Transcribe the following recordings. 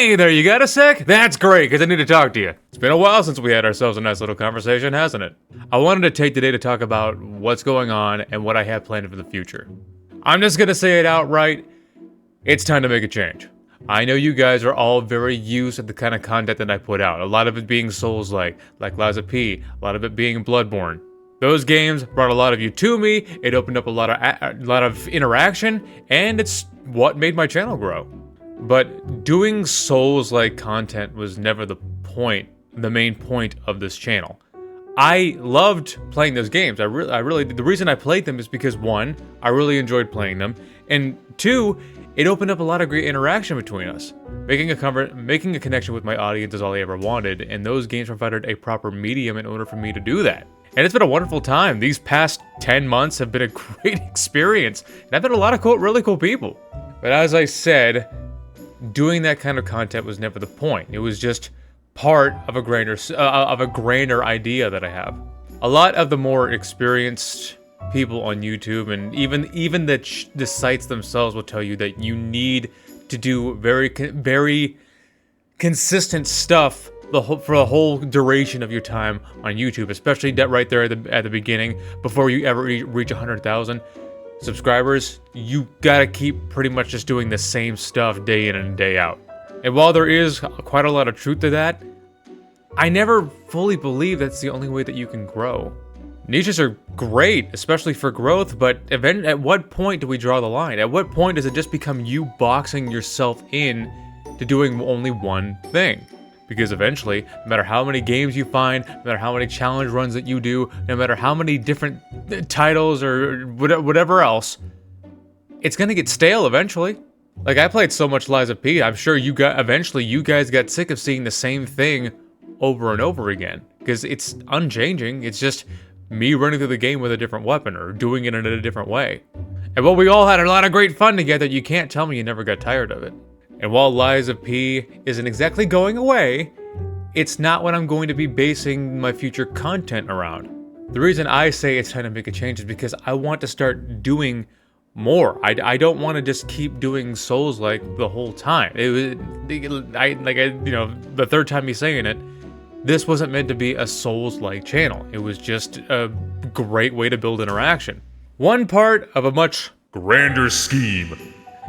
Hey there, you got a sec? That's great, because I need to talk to you. It's been a while since we had ourselves a nice little conversation, hasn't it? I wanted to take today to talk about what's going on and what I have planned for the future. I'm just gonna say it outright. It's time to make a change. I know you guys are all very used to the kind of content that I put out. A lot of it being Souls-like Lies of P. A lot of it being Bloodborne. Those games brought a lot of you to me. It opened up a lot of interaction, and it's what made my channel grow. But doing Souls-like content was never the main point of this channel. I loved playing those games. I really did. The reason I played them is because one, I really enjoyed playing them, and two, it opened up a lot of great interaction between us. Making a connection with my audience is all I ever wanted, and those games provided a proper medium in order for me to do that. And it's been a wonderful time. These past 10 months have been a great experience, and I've met a lot of really cool people. But as I said, doing that kind of content was never the point. It was just part of a grander idea that I have. A lot of the more experienced people on YouTube and even the sites themselves will tell you that you need to do very consistent stuff for the whole duration of your time on YouTube, especially that right there at the beginning before you ever reach 100,000 subscribers. You gotta keep pretty much just doing the same stuff day in and day out. And while there is quite a lot of truth to that, I never fully believe that's the only way that you can grow. Niches are great, especially for growth, but at what point do we draw the line? At what point does it just become you boxing yourself in to doing only one thing? Because eventually, no matter how many games you find, no matter how many challenge runs that you do, no matter how many different titles or whatever else, it's gonna get stale eventually. Like, I played so much Lies of P, I'm sure eventually you guys got sick of seeing the same thing over and over again. Because it's unchanging, it's just me running through the game with a different weapon or doing it in a different way. And while we all had a lot of great fun together, you can't tell me you never got tired of it. And while Lies of P isn't exactly going away, it's not what I'm going to be basing my future content around. The reason I say it's time to make a change is because I want to start doing more. I don't want to just keep doing Souls-like the whole time. The third time me saying it, this wasn't meant to be a Souls-like channel. It was just a great way to build interaction. One part of a much grander scheme.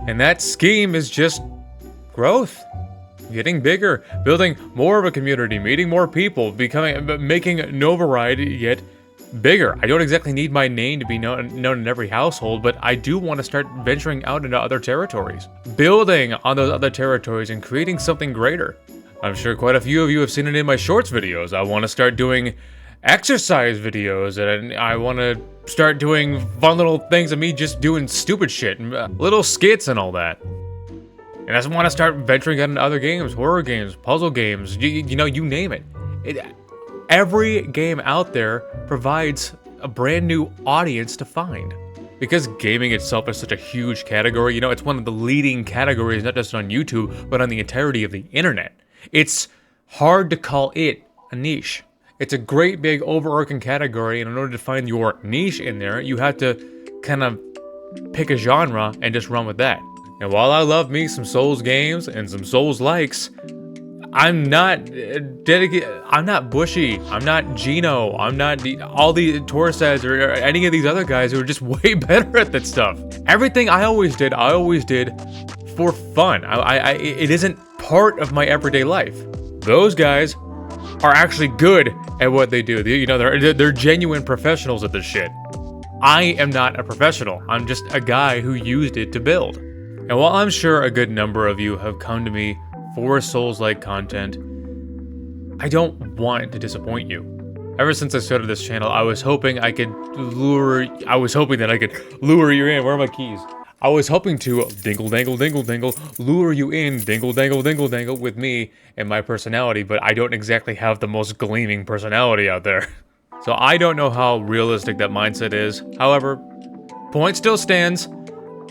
And that scheme is just growth. Getting bigger, building more of a community, meeting more people, making Novaride yet bigger. I don't exactly need my name to be known in every household, but I do want to start venturing out into other territories. Building on those other territories and creating something greater. I'm sure quite a few of you have seen it in my shorts videos. I want to start doing exercise videos, and I want to start doing fun little things of me just doing stupid shit, and little skits and all that. And I just want to start venturing out into other games, horror games, puzzle games, you name it. Every game out there provides a brand new audience to find. Because gaming itself is such a huge category, it's one of the leading categories, not just on YouTube, but on the entirety of the internet. It's hard to call it a niche. It's a great big overarching category, and in order to find your niche in there, you have to kind of pick a genre and just run with that. And while I love me some Souls games and some Souls likes, I'm not dedicated. I'm not Bushy. I'm not Gino. I'm not all the Torsads or any of these other guys who are just way better at that stuff. Everything I always did for fun. It isn't part of my everyday life. Those guys are actually good at what they do. They're genuine professionals at this shit. I am not a professional. I'm just a guy who used it to build. And while I'm sure a good number of you have come to me for Souls-like content, I don't want to disappoint you. Ever since I started this channel, I was hoping that I could lure you in. Where are my keys? I was hoping to dingle, dangle, dingle, dangle, lure you in, dingle, dangle, dingle, dangle with me and my personality, but I don't exactly have the most gleaming personality out there. So I don't know how realistic that mindset is. However, point still stands.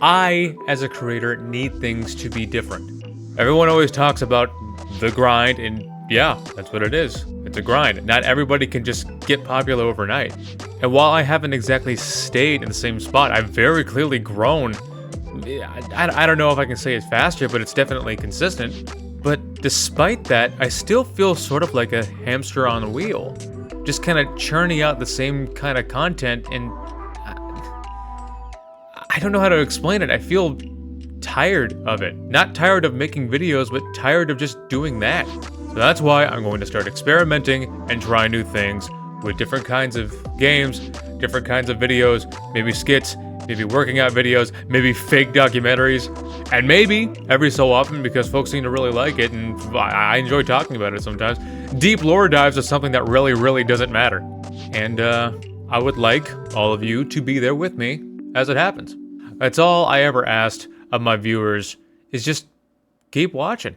I, as a creator, need things to be different. Everyone always talks about the grind, and yeah, that's what it is. It's a grind. Not everybody can just get popular overnight. And while I haven't exactly stayed in the same spot, I've very clearly grown. I don't know if I can say it's faster, but it's definitely consistent. But despite that, I still feel sort of like a hamster on a wheel, just kind of churning out the same kind of content, and I don't know how to explain it. I feel tired of it. Not tired of making videos, but tired of just doing that. So that's why I'm going to start experimenting and try new things with different kinds of games, different kinds of videos, maybe skits, maybe working out videos, maybe fake documentaries, and maybe every so often, because folks seem to really like it and I enjoy talking about it sometimes, deep lore dives is something that really doesn't matter. And I would like all of you to be there with me as it happens. That's all I ever asked of my viewers, is just keep watching.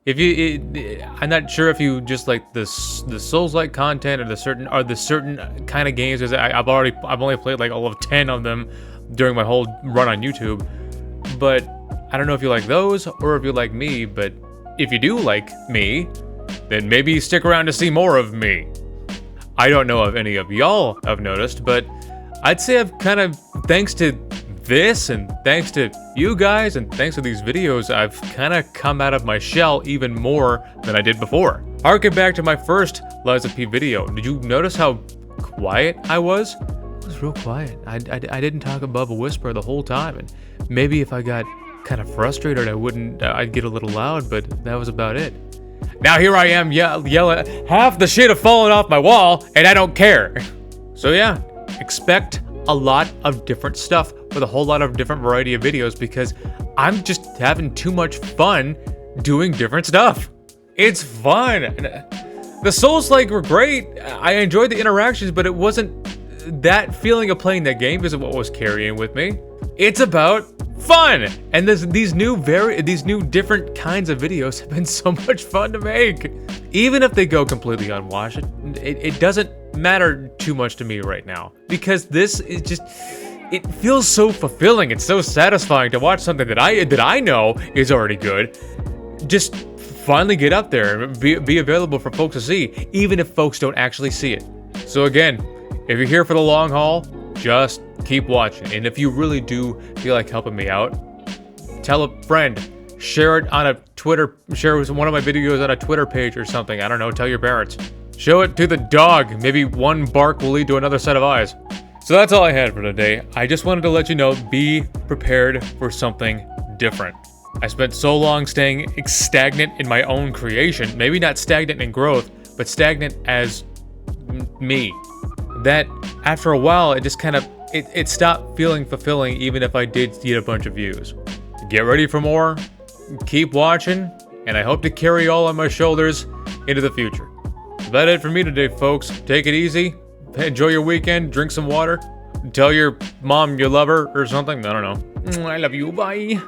If I'm not sure if you just like the Souls-like content or the certain kind of games, because I've only played like all of 10 of them during my whole run on YouTube. But I don't know if you like those or if you like me. But if you do like me, then maybe stick around to see more of me. I don't know if any of y'all have noticed, but I'd say I've kind of, thanks to this and thanks to you guys and thanks to these videos, I've kind of come out of my shell even more than I did before. Harken back to my first Lies of P video. Did you notice how quiet I was? It was real quiet. I didn't talk above a whisper the whole time, and maybe if I got kind of frustrated, I'd get a little loud, but that was about it. Now here I am yelling, half the shit have fallen off my wall, and I don't care. So yeah, expect a lot of different stuff with a whole lot of different variety of videos, because I'm just having too much fun doing different stuff. It's fun. The Souls-like were great. I enjoyed the interactions, but it wasn't that feeling of playing that game isn't what was carrying with me. It's about fun, and these new different kinds of videos have been so much fun to make. Even if they go completely unwashed, it doesn't matter too much to me right now, because this is just, it feels so fulfilling. It's so satisfying to watch something that I know is already good just finally get up there and be available for folks to see, even if folks don't actually see it. So again, if you're here for the long haul, just keep watching. And if you really do feel like helping me out, tell a friend, share it on a Twitter, share one of my videos on a Twitter page or something. I don't know, tell your parents. Show it to the dog. Maybe one bark will lead to another set of eyes. So that's all I had for today. I just wanted to let you know, be prepared for something different. I spent so long staying stagnant in my own creation, maybe not stagnant in growth, but stagnant as me, that after a while, it just kind of, it stopped feeling fulfilling, even if I did get a bunch of views. Get ready for more, keep watching, and I hope to carry all on my shoulders into the future. That's about it for me today, folks. Take it easy, enjoy your weekend, drink some water, tell your mom you love her or something, I don't know. I love you, bye.